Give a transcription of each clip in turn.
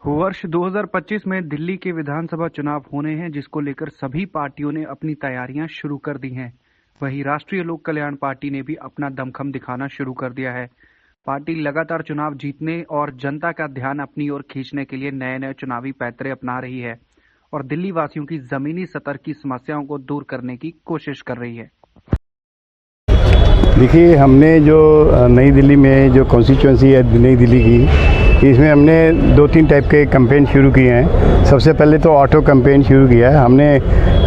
वर्ष 2025 में दिल्ली के विधानसभा चुनाव होने हैं, जिसको लेकर सभी पार्टियों ने अपनी तैयारियां शुरू कर दी हैं। वहीं राष्ट्रीय लोक कल्याण पार्टी ने भी अपना दमखम दिखाना शुरू कर दिया है। पार्टी लगातार चुनाव जीतने और जनता का ध्यान अपनी ओर खींचने के लिए नए नए चुनावी पैतरे अपना रही है और दिल्ली वासियों की जमीनी सतह की समस्याओं को दूर करने की कोशिश कर रही है। देखिए, हमने जो नई दिल्ली में जो कॉन्स्टिट्यूंसी है नई दिल्ली की, इसमें हमने 2-3 टाइप के कैंपेन शुरू किए हैं। सबसे पहले तो ऑटो कैंपेन शुरू किया है। हमने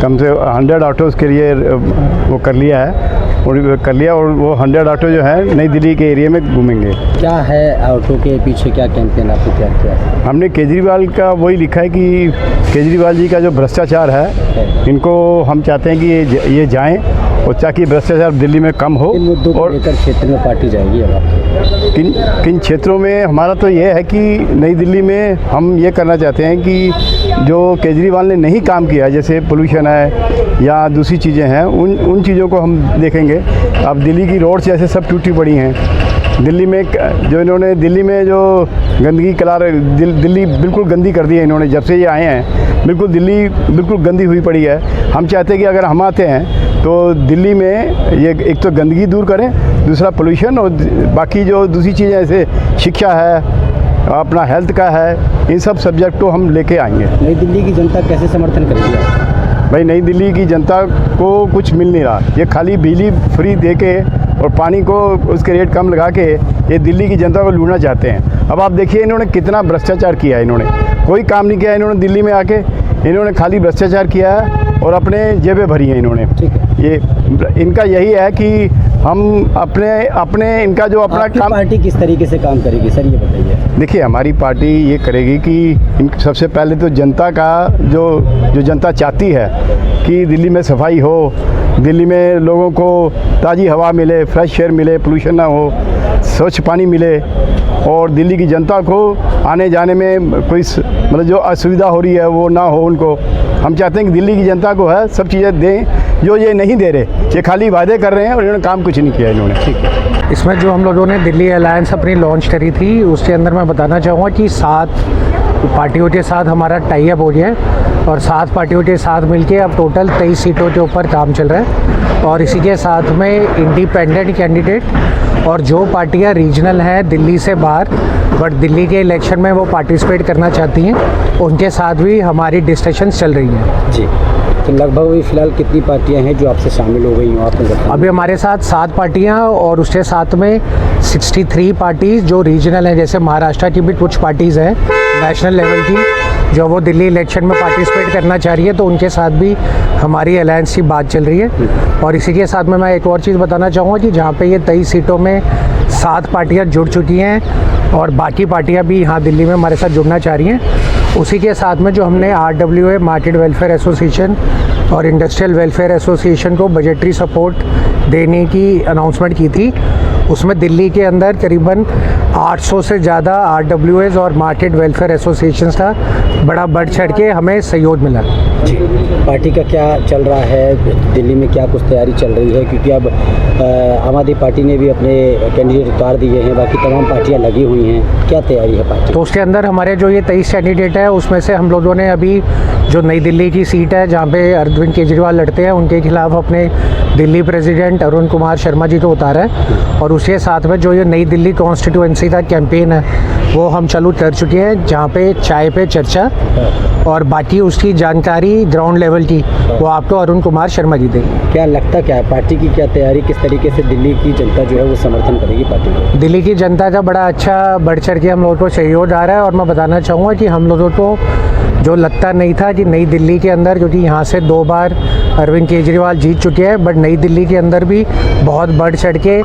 कम से 100 ऑटोज़ के लिए वो कर लिया और वो 100 ऑटो जो है नई दिल्ली के एरिया में घूमेंगे। क्या है ऑटो के पीछे, क्या कैंपेन आपने क्या किया? हमने केजरीवाल का वही लिखा है कि केजरीवाल जी का जो भ्रष्टाचार है, इनको हम चाहते हैं कि ये जाएँ और ताकि भ्रष्टाचार दिल्ली में कम हो। और लेकर क्षेत्र में पार्टी जाएगी अब आपकी? किन क्षेत्रों में हमारा तो ये है कि नई दिल्ली में हम ये करना चाहते हैं कि जो केजरीवाल ने नहीं काम किया, जैसे पोल्यूशन है या दूसरी चीज़ें हैं, उन चीज़ों को हम देखेंगे। अब दिल्ली की रोड्स जैसे सब टूटी पड़ी हैं। दिल्ली में दिल्ली में जो गंदगी दिल्ली बिल्कुल गंदी कर दी है इन्होंने। जब से ये आए हैं दिल्ली बिल्कुल गंदी हुई पड़ी है। हम चाहते हैं कि अगर हम आते हैं तो दिल्ली में ये एक तो गंदगी दूर करें, दूसरा पोल्यूशन और बाकी जो दूसरी चीज़ें जैसे शिक्षा है, अपना हेल्थ का है, इन सब सब्जेक्ट को हम लेके आएंगे। नई दिल्ली की जनता कैसे समर्थन करेगी? भाई, नई दिल्ली की जनता को कुछ मिल नहीं रहा। ये खाली बिजली फ्री दे के और पानी को उसके रेट कम लगा के ये दिल्ली की जनता को लूटना चाहते हैं। अब आप देखिए इन्होंने कितना भ्रष्टाचार किया है। इन्होंने कोई काम नहीं किया। इन्होंने दिल्ली में आके इन्होंने खाली भ्रष्टाचार किया है और अपने जेबें भरी हैं इन्होंने। ठीक है, ये इनका यही है कि हम अपने इनका जो अपना काम। पार्टी किस तरीके से काम करेगी सर, ये बताइए। देखिए, हमारी पार्टी ये करेगी कि सबसे पहले तो जनता का जो जनता चाहती है कि दिल्ली में सफाई हो, दिल्ली में लोगों को ताज़ी हवा मिले, फ्रेश एयर मिले, पोल्यूशन ना हो, स्वच्छ पानी मिले और दिल्ली की जनता को आने जाने में कोई मतलब जो असुविधा हो रही है वो ना हो उनको। हम चाहते हैं कि दिल्ली की जनता को है सब चीज़ें दें जो ये नहीं दे रहे। ये खाली वादे कर रहे हैं और इन्होंने काम कुछ नहीं किया इन्होंने। ठीक है, इसमें जो हम लोगों ने दिल्ली अलायंस अपनी लॉन्च करी थी, उसके अंदर मैं बताना चाहूँगा कि 7 पार्टियों के साथ हमारा टाई अप हो गया है और 7 पार्टियों के साथ मिलके अब टोटल 23 सीटों के ऊपर काम चल रहा है। और इसी के साथ में इंडिपेंडेंट कैंडिडेट और जो पार्टियां रीजनल हैं दिल्ली से बाहर बट दिल्ली के इलेक्शन में वो पार्टिसिपेट करना चाहती हैं, उनके साथ भी हमारी डिस्कशंस चल रही हैं। जी, तो लगभग भी फिलहाल कितनी पार्टियां हैं जो आपसे शामिल हो गई हो आपने बताया? अभी हमारे साथ 7 पार्टियां और उसके साथ में 63 पार्टीज़ जो रीजनल हैं, जैसे महाराष्ट्र की भी कुछ पार्टीज़ हैं नेशनल लेवल की जो वो दिल्ली इलेक्शन में पार्टिसिपेट करना चाह रही है, तो उनके साथ भी हमारी अलायंस की बात चल रही है। और इसी के साथ में मैं एक और चीज़ बताना चाहूँगा कि जहाँ पे ये 23 सीटों में 7 पार्टियाँ जुड़ चुकी हैं और बाकी पार्टियाँ भी यहाँ दिल्ली में हमारे साथ जुड़ना चाह रही हैं, उसी के साथ में जो हमने RWA मार्केट वेलफेयर एसोसिएशन और इंडस्ट्रियल वेलफेयर एसोसिएशन को बजटरी सपोर्ट देने की अनाउंसमेंट की थी, उसमें दिल्ली के अंदर करीबन 800 से ज़्यादा RWAs और मार्केट वेलफेयर एसोसिएशंस का बड़ा बढ़ चढ़ के हमें सहयोग मिला। जी, पार्टी का क्या चल रहा है दिल्ली में, क्या कुछ तैयारी चल रही है? क्योंकि अब आम आदमी पार्टी ने भी अपने कैंडिडेट उतार दिए हैं, बाकी तमाम पार्टियां लगी हुई हैं। क्या तैयारी है पार्टी? तो उसके अंदर हमारे जो ये 23 कैंडिडेट है उसमें से हम लोगों ने अभी जो नई दिल्ली की सीट है जहाँ पे अरविंद केजरीवाल लड़ते हैं, उनके खिलाफ अपने दिल्ली प्रेसिडेंट अरुण कुमार शर्मा जी को उतारा है। और उसके साथ में जो ये नई दिल्ली कॉन्स्टिट्यूएंसी का कैंपेन है वो हम चालू कर चुके हैं, जहाँ पे चाय पे चर्चा और बाकी उसकी जानकारी ग्राउंड लेवल की वो आपको अरुण कुमार शर्मा जी देंगे। क्या लगता क्या है पार्टी की क्या तैयारी, किस तरीके से दिल्ली की जनता जो है वो समर्थन करेगी पार्टी को? दिल्ली की जनता का बड़ा अच्छा बढ़ चढ़ के हम लोगों को सहयोग आ रहा है। और मैं बताना चाहूँगा कि हम लोगों को जो लगता नहीं था कि नई दिल्ली के अंदर, क्योंकि यहाँ से 2 बार अरविंद केजरीवाल जीत चुके हैं, बट नई दिल्ली के अंदर भी बहुत बढ़ चढ़ के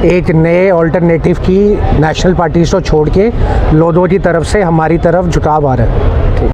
एक नए ऑल्टरनेटिव की नेशनल पार्टीज को छोड़ के लोगों की तरफ से हमारी तरफ झुकाव आ रहा है।